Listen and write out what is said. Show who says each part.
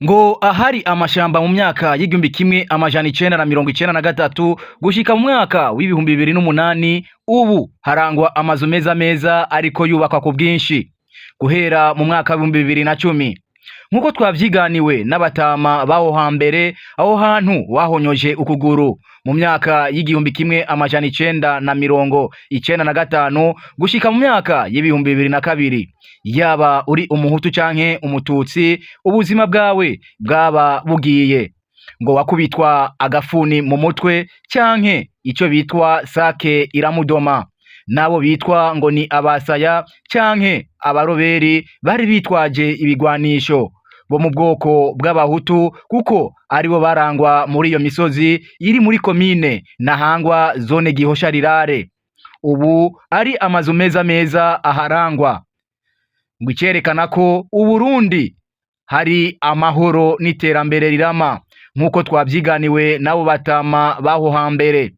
Speaker 1: Ngo ahari amashamba mu myaka y'igihumbi kimwe amajana 1993 gushika mu mwaka w'ibihumbi 2008 ubu harangwa amazu meza ariko yubakwa ku bwinshi guhera mu mwaka w'ibihumbi 2010 nkuko twavyiganiwe n'abatama baho hambere aho hantu wahonyoje ukuguru mu myaka y'igihumbi kimwe amajana 1995 gushika mu myaka y'ibihumbi 2002 yaba uri umuhutu canke umututsi ubuzima bwawe bwaba bugiye ngo wakubitwa agafuni mu mutwe canke ico bitwa sake iramudoma nabo bitwa ngo ni abasaya canke abaroberi bari bitwaje ibigwanisho bo mu bwoko bw'abahutu kuko aribo barangwa muri iyo misozi iri muri komine Ntahangwa zone Gihosha Rirare ubu ari amazu meza aharangwa ngo icerekana ko Uburundi hari amahoro n'iterambere rirama nkuko twavyiganiwe nabo batama baho hambere